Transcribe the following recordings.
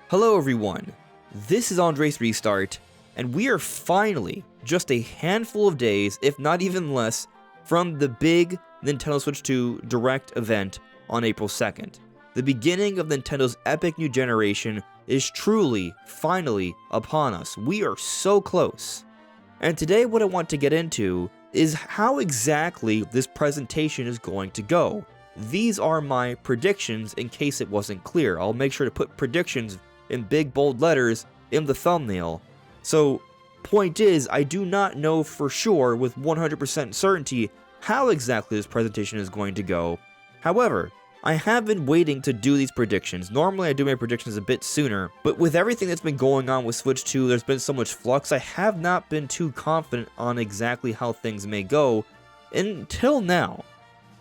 Hello everyone, this is AndresRestart, and we are finally just a handful of days, if not even less, from the big Nintendo Switch 2 Direct event on April 2nd. The beginning of Nintendo's epic new generation is truly, finally, upon us. We are so close. And today what I want to get into is how exactly this presentation is going to go. These are my predictions in case it wasn't clear. I'll make sure to put predictions in big bold letters in the thumbnail. So, point is, I do not know for sure with 100% certainty how exactly this presentation is going to go. However, I have been waiting to do these predictions. Normally I do my predictions a bit sooner, but with everything that's been going on with Switch 2, there's been so much flux, I have not been too confident on exactly how things may go until now.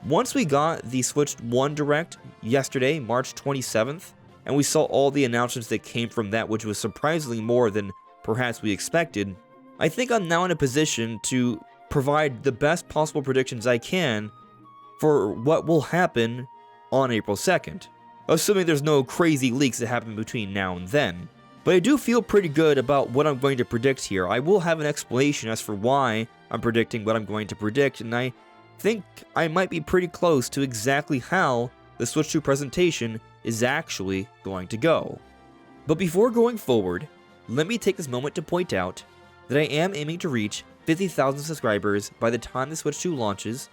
Once we got the Switch 1 Direct yesterday, March 27th, and we saw all the announcements that came from that, which was surprisingly more than perhaps we expected, I think I'm now in a position to provide the best possible predictions I can for what will happen on April 2nd, assuming there's no crazy leaks that happen between now and then. But I do feel pretty good about what I'm going to predict here. I will have an explanation as for why I'm predicting what I'm going to predict, and I think I might be pretty close to exactly how the Switch 2 presentation is actually going to go. But before going forward, let me take this moment to point out that I am aiming to reach 50,000 subscribers by the time the Switch 2 launches,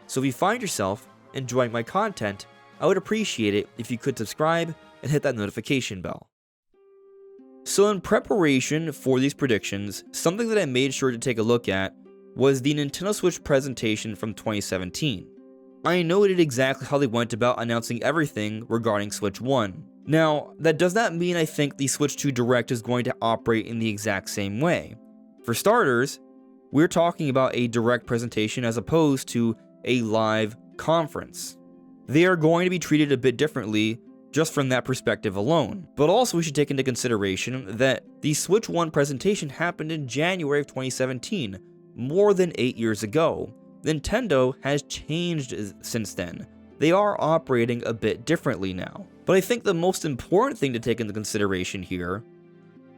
so if you find yourself enjoying my content, I would appreciate it if you could subscribe and hit that notification bell. So in preparation for these predictions, something that I made sure to take a look at was the Nintendo Switch presentation from 2017. I noted exactly how they went about announcing everything regarding Switch 1. Now, that does not mean I think the Switch 2 Direct is going to operate in the exact same way. For starters, we're talking about a direct presentation as opposed to a live conference. They are going to be treated a bit differently just from that perspective alone. But also we should take into consideration that the Switch 1 presentation happened in January of 2017, more than 8 years ago. Nintendo has changed since then. They are operating a bit differently now. But I think the most important thing to take into consideration here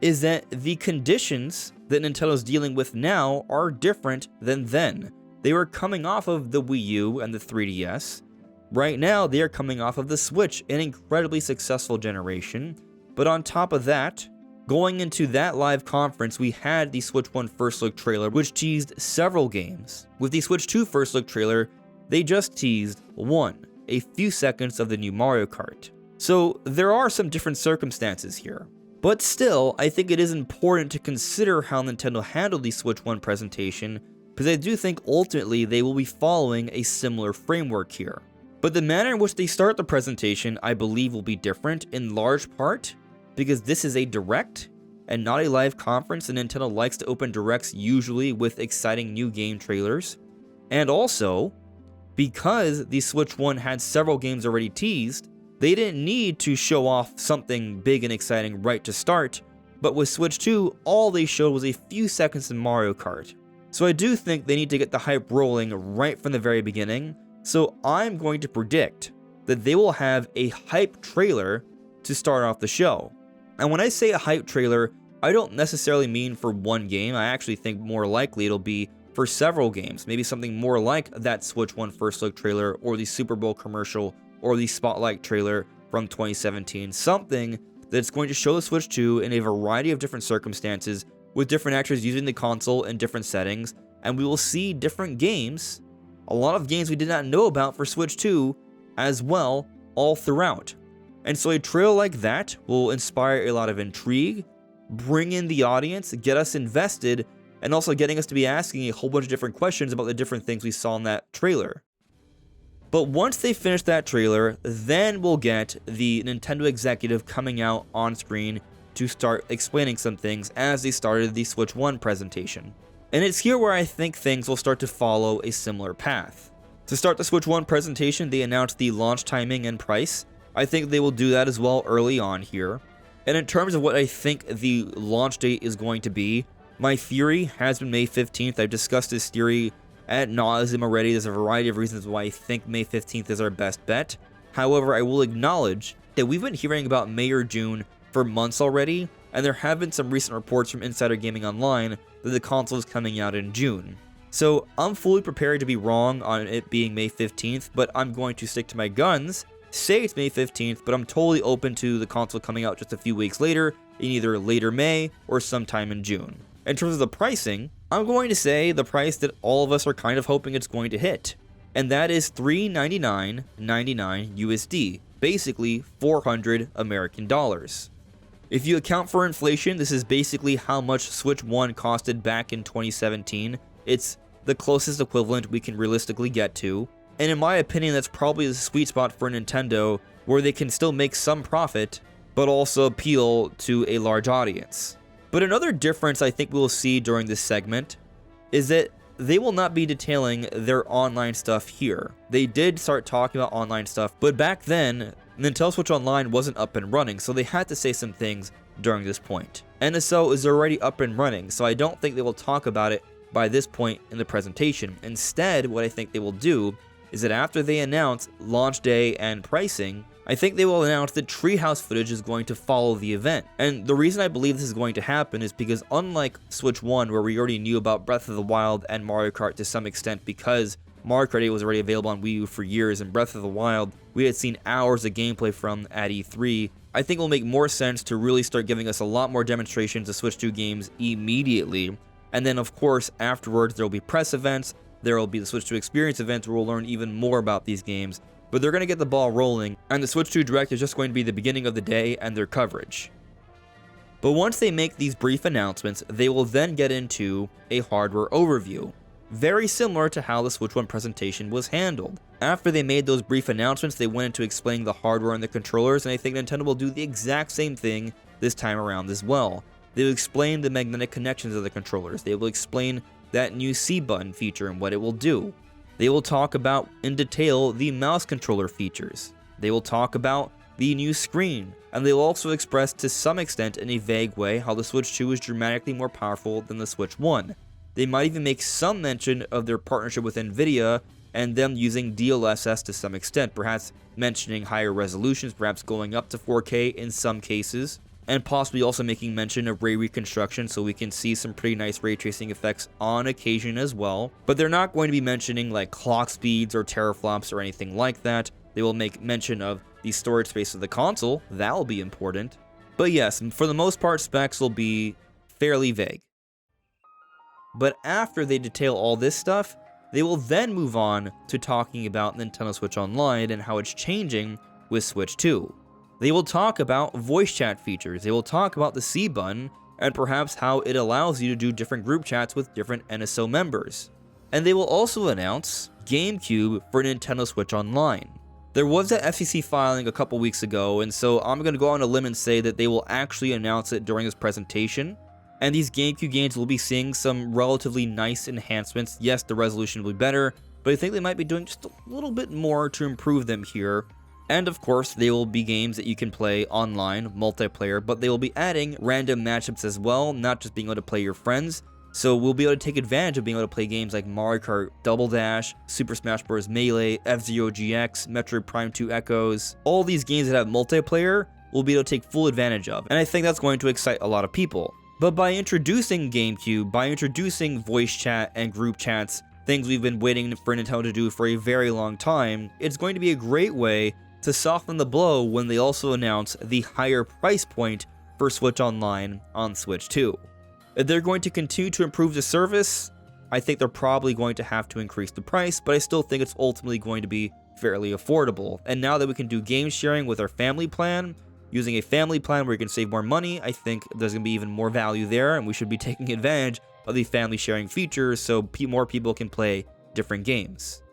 is that the conditions that Nintendo's dealing with now are different than then. They were coming off of the Wii U and the 3DS. Right now, they are coming off of the Switch, an incredibly successful generation. But on top of that, going into that live conference, we had the Switch 1 First Look trailer, which teased several games. With the Switch 2 First Look trailer, they just teased a few seconds of the new Mario Kart. So there are some different circumstances here. But still, I think it is important to consider how Nintendo handled the Switch 1 presentation, because I do think ultimately they will be following a similar framework here. But the manner in which they start the presentation, I believe, will be different in large part because this is a direct and not a live conference, and Nintendo likes to open directs usually with exciting new game trailers. And also, because the Switch 1 had several games already teased, they didn't need to show off something big and exciting right to start, but with Switch 2, all they showed was a few seconds in Mario Kart. So I do think they need to get the hype rolling right from the very beginning, so I'm going to predict that they will have a hype trailer to start off the show. And when I say a hype trailer, I don't necessarily mean for one game. I actually think more likely it'll be for several games. Maybe something more like that Switch 1 First Look trailer, or the Super Bowl commercial, or the Spotlight trailer from 2017. Something that's going to show the Switch 2 in a variety of different circumstances, with different actors using the console in different settings, and we will see different games, a lot of games we did not know about for Switch 2 as well, all throughout. And so a trailer like that will inspire a lot of intrigue, bring in the audience, get us invested, and also getting us to be asking a whole bunch of different questions about the different things we saw in that trailer. But once they finish that trailer, then we'll get the Nintendo executive coming out on screen to start explaining some things as they started the Switch 1 presentation. And it's here where I think things will start to follow a similar path. To start the Switch 1 presentation, they announced the launch timing and price. I think they will do that as well early on here. And in terms of what I think the launch date is going to be, my theory has been May 15th. I've discussed this theory ad nauseum already. There's a variety of reasons why I think May 15th is our best bet. However, I will acknowledge that we've been hearing about May or June for months already, and there have been some recent reports from Insider Gaming Online that the console is coming out in June. So I'm fully prepared to be wrong on it being May 15th, but I'm going to stick to my guns, say it's May 15th, but I'm totally open to the console coming out just a few weeks later, in either later May or sometime in June. In terms of the pricing, I'm going to say the price that all of us are kind of hoping it's going to hit, and that is $399.99 USD, basically 400 American dollars. If you account for inflation, this is basically how much Switch 1 costed back in 2017. It's the closest equivalent we can realistically get to, and in my opinion, that's probably the sweet spot for Nintendo, where they can still make some profit, but also appeal to a large audience. But another difference I think we'll see during this segment is that they will not be detailing their online stuff here. They did start talking about online stuff, but back then, Nintendo Switch Online wasn't up and running, so they had to say some things during this point. NSO is already up and running, so I don't think they will talk about it by this point in the presentation. Instead, what I think they will do is that after they announce launch day and pricing, I think they will announce that Treehouse footage is going to follow the event. And the reason I believe this is going to happen is because unlike Switch 1, where we already knew about Breath of the Wild and Mario Kart to some extent because Mario Kart 8 was already available on Wii U for years, and Breath of the Wild we had seen hours of gameplay from at E3, I think it will make more sense to really start giving us a lot more demonstrations of Switch 2 games immediately. And then, of course, afterwards, there will be press events, there will be the Switch 2 Experience events where we'll learn even more about these games. But they're going to get the ball rolling, and the Switch 2 Direct is just going to be the beginning of the day and their coverage. But once they make these brief announcements, they will then get into a hardware overview, very similar to how the Switch 1 presentation was handled. After they made those brief announcements, they went into explaining the hardware and the controllers, and I think Nintendo will do the exact same thing this time around as well. They will explain the magnetic connections of the controllers. They will explain that new C button feature and what it will do. They will talk about in detail the mouse controller features. They will talk about the new screen, and they will also express to some extent in a vague way how the Switch 2 is dramatically more powerful than the Switch 1. They might even make some mention of their partnership with Nvidia and them using DLSS to some extent, perhaps mentioning higher resolutions, perhaps going up to 4K in some cases, and possibly also making mention of ray reconstruction so we can see some pretty nice ray tracing effects on occasion as well. But they're not going to be mentioning like clock speeds or teraflops or anything like that. They will make mention of the storage space of the console. That will be important. But yes, for the most part, specs will be fairly vague. But after they detail all this stuff, they will then move on to talking about Nintendo Switch Online and how it's changing with Switch 2. They will talk about voice chat features, they will talk about the C button, and perhaps how it allows you to do different group chats with different NSO members. And they will also announce GameCube for Nintendo Switch Online. There was that FCC filing a couple weeks ago, and so I'm going to go on a limb and say that they will actually announce it during this presentation. And these GameCube games will be seeing some relatively nice enhancements. Yes, the resolution will be better, but I think they might be doing just a little bit more to improve them here. And of course, they will be games that you can play online, multiplayer, but they will be adding random matchups as well, not just being able to play your friends. So we'll be able to take advantage of being able to play games like Mario Kart Double Dash, Super Smash Bros. Melee, F-Zero GX, Metroid Prime 2 Echoes. All these games that have multiplayer, we'll be able to take full advantage of, and I think that's going to excite a lot of people. But by introducing GameCube, by introducing voice chat and group chats, things we've been waiting for Nintendo to do for a very long time, it's going to be a great way to soften the blow when they also announce the higher price point for Switch Online on Switch 2. If they're going to continue to improve the service, I think they're probably going to have to increase the price, but I still think it's ultimately going to be fairly affordable. And now that we can do game sharing with our family plan, using a family plan where you can save more money, I think there's going to be even more value there, and we should be taking advantage of the family sharing features so more people can play different games.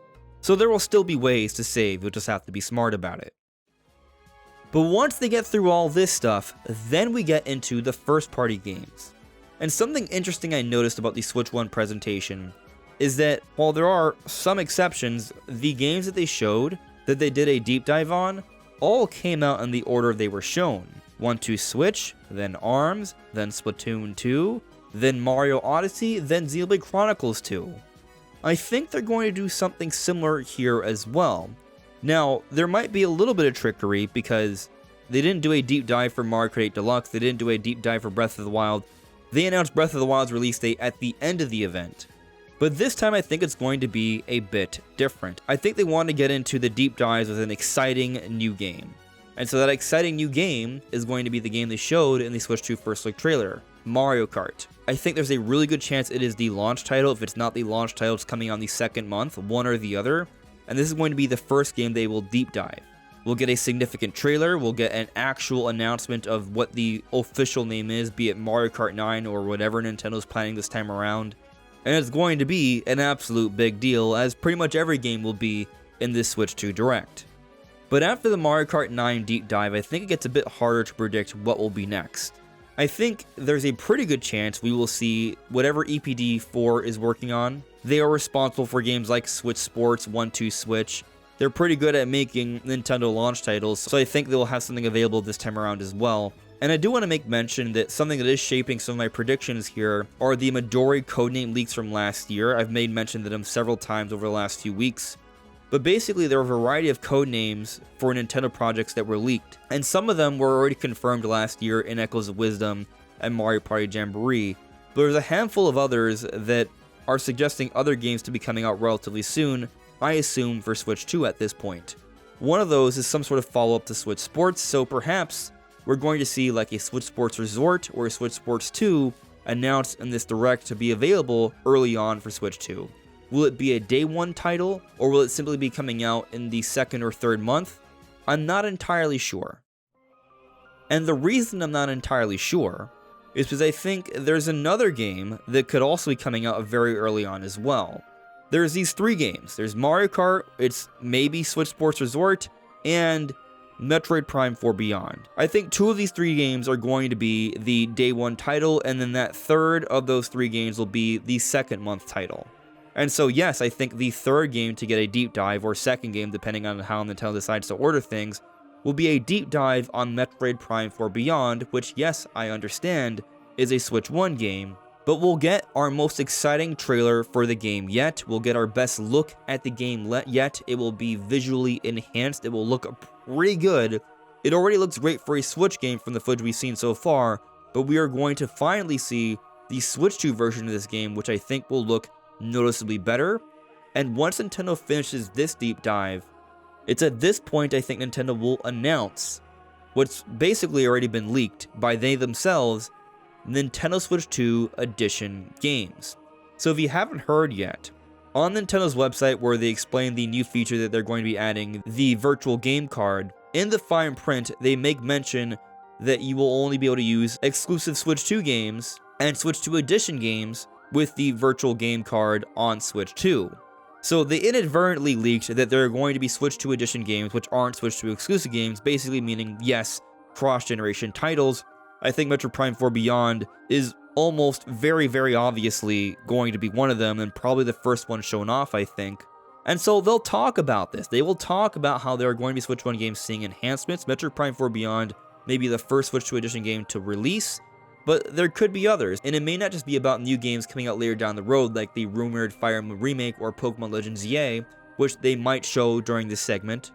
So there will still be ways to save, you'll just have to be smart about it. But once they get through all this stuff, then we get into the first party games. And something interesting I noticed about the Switch 1 presentation is that while there are some exceptions, the games that they showed, that they did a deep dive on, all came out in the order they were shown. 1-2 Switch, then ARMS, then Splatoon 2, then Mario Odyssey, then Xenoblade Chronicles 2. I think they're going to do something similar here as well. Now, there might be a little bit of trickery because they didn't do a deep dive for Mario Kart 8 Deluxe, they didn't do a deep dive for Breath of the Wild. They announced Breath of the Wild's release date at the end of the event. But this time I think it's going to be a bit different. I think they want to get into the deep dives with an exciting new game. And so that exciting new game is going to be the game they showed in the Switch 2 first look trailer, Mario Kart. I think there's a really good chance it is the launch title. If it's not the launch title, it's coming on the second month, one or the other. And this is going to be the first game they will deep dive. We'll get a significant trailer, we'll get an actual announcement of what the official name is, be it Mario Kart 9 or whatever Nintendo's planning this time around. And it's going to be an absolute big deal, as pretty much every game will be in this Switch 2 Direct. But after the Mario Kart 9 deep dive, I think it gets a bit harder to predict what will be next. I think there's a pretty good chance we will see whatever EPD4 is working on. They are responsible for games like Switch Sports, 1-2 Switch. They're pretty good at making Nintendo launch titles, so I think they will have something available this time around as well. And I do want to make mention that something that is shaping some of my predictions here are the Midori codename leaks from last year. I've made mention of them several times over the last few weeks. But basically, there are a variety of codenames for Nintendo projects that were leaked, and some of them were already confirmed last year in Echoes of Wisdom and Mario Party Jamboree. But there's a handful of others that are suggesting other games to be coming out relatively soon, I assume for Switch 2 at this point. One of those is some sort of follow-up to Switch Sports, so perhaps we're going to see like a Switch Sports Resort or a Switch Sports 2 announced in this Direct to be available early on for Switch 2. Will it be a day one title, or will it simply be coming out in the second or third month? I'm not entirely sure. And the reason I'm not entirely sure is because I think there's another game that could also be coming out very early on as well. There's these three games. There's Mario Kart, it's maybe Switch Sports Resort, and Metroid Prime 4 Beyond. I think two of these three games are going to be the day one title, and then that third of those three games will be the second month title. And so yes, I think the third game to get a deep dive, or second game depending on how Nintendo decides to order things, will be a deep dive on Metroid Prime 4 Beyond, which yes, I understand, is a Switch 1 game, but we'll get our most exciting trailer for the game yet. We'll get our best look at the game yet. It will be visually enhanced. It will look pretty good. It already looks great for a Switch game from the footage we've seen so far, but we are going to finally see the Switch 2 version of this game, which I think will look noticeably better. And once Nintendo finishes this deep dive, it's at this point I think Nintendo will announce what's basically already been leaked by they themselves, Nintendo Switch 2 Edition games. So if you haven't heard yet, on Nintendo's website where they explain the new feature that they're going to be adding, the virtual game card, in the fine print they make mention that you will only be able to use exclusive Switch 2 games and Switch 2 Edition games with the virtual game card on Switch 2. So they inadvertently leaked that there are going to be Switch 2 Edition games which aren't Switch 2 exclusive games, basically meaning, yes, cross-generation titles. I think Metroid Prime 4 Beyond is almost very obviously going to be one of them, and probably the first one shown off, I think. And so they'll talk about this. They will talk about how there are going to be Switch 1 games seeing enhancements. Metroid Prime 4 Beyond may be the first Switch 2 Edition game to release, but there could be others, and it may not just be about new games coming out later down the road, like the rumored Fire Emblem remake or Pokemon Legends EA, which they might show during this segment,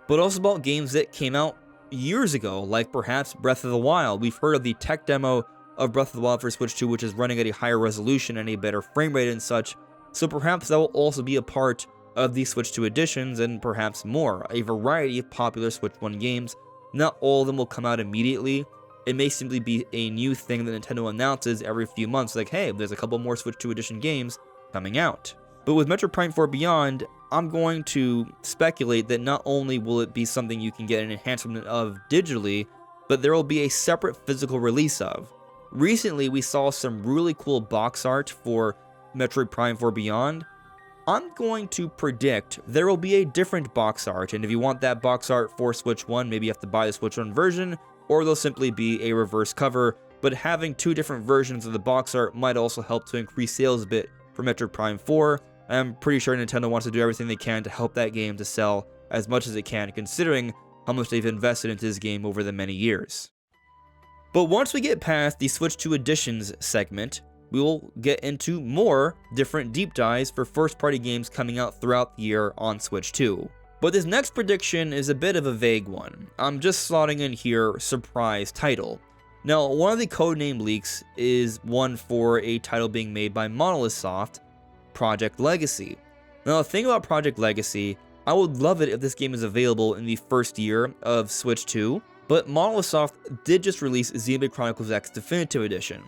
but also about games that came out years ago, like perhaps Breath of the Wild. We've heard of the tech demo of Breath of the Wild for Switch 2, which is running at a higher resolution and a better frame rate and such, so perhaps that will also be a part of the Switch 2 editions, and perhaps more, a variety of popular Switch 1 games. Not all of them will come out immediately. It may simply be a new thing that Nintendo announces every few months, like, hey, there's a couple more Switch 2 Edition games coming out. But with Metroid Prime 4 Beyond, I'm going to speculate that not only will it be something you can get an enhancement of digitally, but there will be a separate physical release of. Recently, we saw some really cool box art for Metroid Prime 4 Beyond. I'm going to predict there will be a different box art, and if you want that box art for Switch 1, maybe you have to buy the Switch 1 version, or they'll simply be a reverse cover, but having two different versions of the box art might also help to increase sales a bit for Metroid Prime 4. I'm pretty sure Nintendo wants to do everything they can to help that game to sell as much as it can, considering how much they've invested into this game over the many years. But once we get past the Switch 2 Editions segment, we will get into more different deep dives for first-party games coming out throughout the year on Switch 2. But this next prediction is a bit of a vague one. I'm just slotting in here surprise title. Now, one of the codename leaks is one for a title being made by Monolith Soft, Project Legacy. Now, the thing about Project Legacy, I would love it if this game is available in the first year of Switch 2, but Monolith Soft did just release Xenoblade Chronicles X Definitive Edition,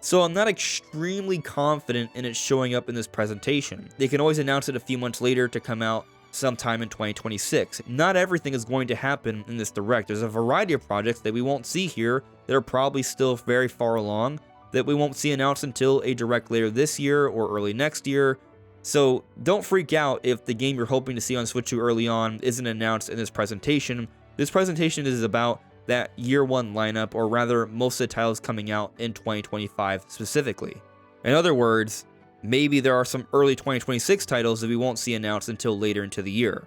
so I'm not extremely confident in it showing up in this presentation. They can always announce it a few months later to come out sometime in 2026. Not everything is going to happen in this direct. There's a variety of projects that we won't see here that are probably still very far along, that we won't see announced until a direct later this year or early next year. So don't freak out if the game you're hoping to see on Switch 2 early on isn't announced in this presentation. This presentation is about that year one lineup, or rather most of the titles coming out in 2025 specifically. In other words, maybe there are some early 2026 titles that we won't see announced until later into the year.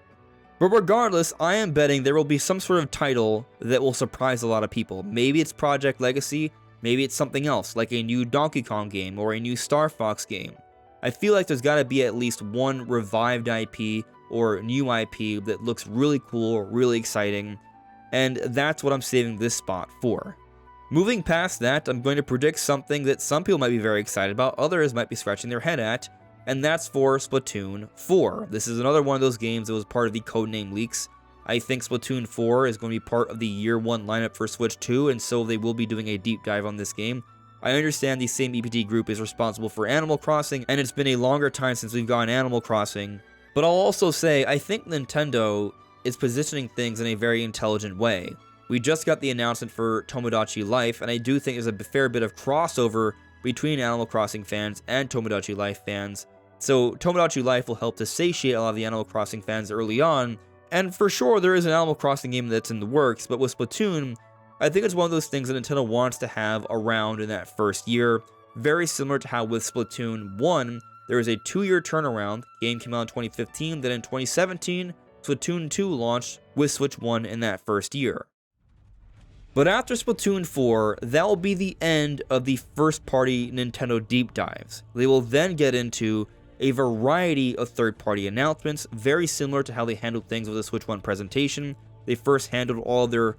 But regardless, I am betting there will be some sort of title that will surprise a lot of people. Maybe it's Project Legacy, maybe it's something else, like a new Donkey Kong game or a new Star Fox game. I feel like there's gotta be at least one revived IP or new IP that looks really cool, really exciting, and that's what I'm saving this spot for. Moving past that, I'm going to predict something that some people might be very excited about, others might be scratching their head at, and that's for Splatoon 4. This is another one of those games that was part of the codename leaks. I think Splatoon 4 is going to be part of the year one lineup for Switch 2, and so they will be doing a deep dive on this game. I understand the same EPT group is responsible for Animal Crossing, and it's been a longer time since we've gotten Animal Crossing, but I'll also say I think Nintendo is positioning things in a very intelligent way. We just got the announcement for Tomodachi Life, and I do think there's a fair bit of crossover between Animal Crossing fans and Tomodachi Life fans. So Tomodachi Life will help to satiate a lot of the Animal Crossing fans early on, and for sure there is an Animal Crossing game that's in the works, but with Splatoon, I think it's one of those things that Nintendo wants to have around in that first year, very similar to how with Splatoon 1, there was a 2-year turnaround. The game came out in 2015, then in 2017, Splatoon 2 launched with Switch 1 in that first year. But after Splatoon 4, that will be the end of the first-party Nintendo deep dives. They will then get into a variety of third-party announcements, very similar to how they handled things with the Switch 1 presentation. They first handled all their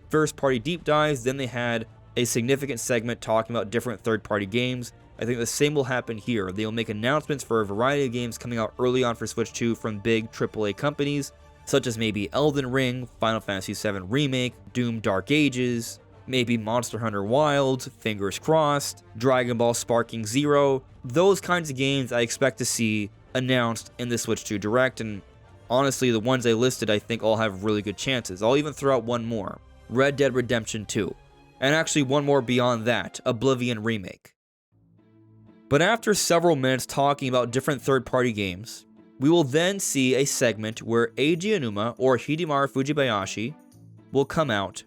first-party deep dives, then they had a significant segment talking about different third-party games. I think the same will happen here. They will make announcements for a variety of games coming out early on for Switch 2 from big AAA companies, such as maybe Elden Ring, Final Fantasy VII Remake, Doom Dark Ages, maybe Monster Hunter Wilds, fingers crossed, Dragon Ball Sparking Zero. Those kinds of games I expect to see announced in the Switch 2 Direct, and honestly, the ones I listed I think all have really good chances. I'll even throw out one more, Red Dead Redemption 2, and actually one more beyond that, Oblivion Remake. But after several minutes talking about different third-party games, we will then see a segment where Eiji Aonuma, or Hidemaru Fujibayashi, will come out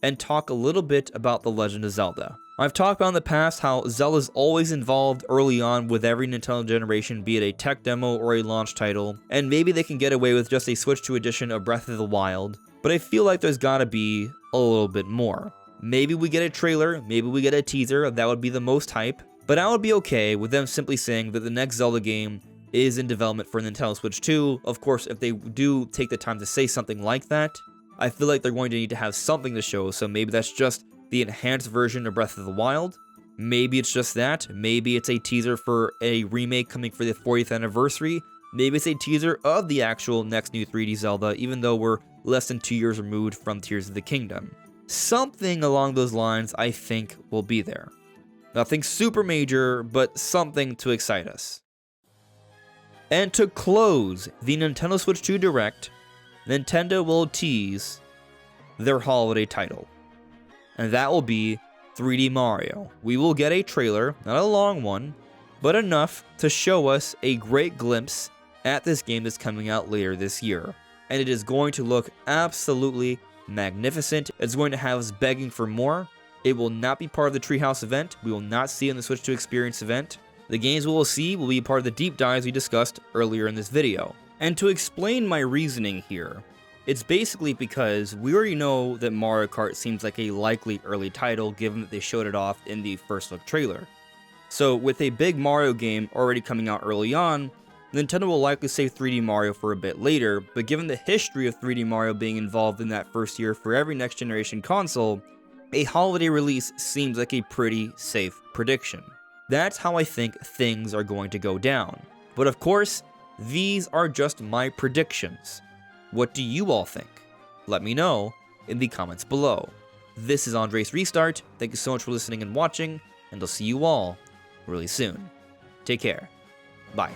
and talk a little bit about The Legend of Zelda. I've talked about in the past how Zelda's always involved early on with every Nintendo generation, be it a tech demo or a launch title, and maybe they can get away with just a Switch 2 edition of Breath of the Wild, but I feel like there's gotta be a little bit more. Maybe we get a trailer, maybe we get a teaser, that would be the most hype, but I would be okay with them simply saying that the next Zelda game is in development for Nintendo Switch 2. Of course, if they do take the time to say something like that, I feel like they're going to need to have something to show, so maybe that's just the enhanced version of Breath of the Wild. Maybe it's just that. Maybe it's a teaser for a remake coming for the 40th anniversary. Maybe it's a teaser of the actual next new 3D Zelda, even though we're less than 2 years removed from Tears of the Kingdom. Something along those lines I think will be there. Nothing super major, but something to excite us. And to close the Nintendo Switch 2 Direct, Nintendo will tease their holiday title. And that will be 3D Mario. We will get a trailer, not a long one, but enough to show us a great glimpse at this game that's coming out later this year. And it is going to look absolutely magnificent. It's going to have us begging for more. It will not be part of the Treehouse event. We will not see it in the Switch 2 Experience event. The games we will see will be part of the deep dives we discussed earlier in this video. And to explain my reasoning here, it's basically because we already know that Mario Kart seems like a likely early title given that they showed it off in the first look trailer. So with a big Mario game already coming out early on, Nintendo will likely save 3D Mario for a bit later, but given the history of 3D Mario being involved in that first year for every next generation console, a holiday release seems like a pretty safe prediction. That's how I think things are going to go down. But of course, these are just my predictions. What do you all think? Let me know in the comments below. This is AndresRestart. Thank you so much for listening and watching, and I'll see you all really soon. Take care. Bye.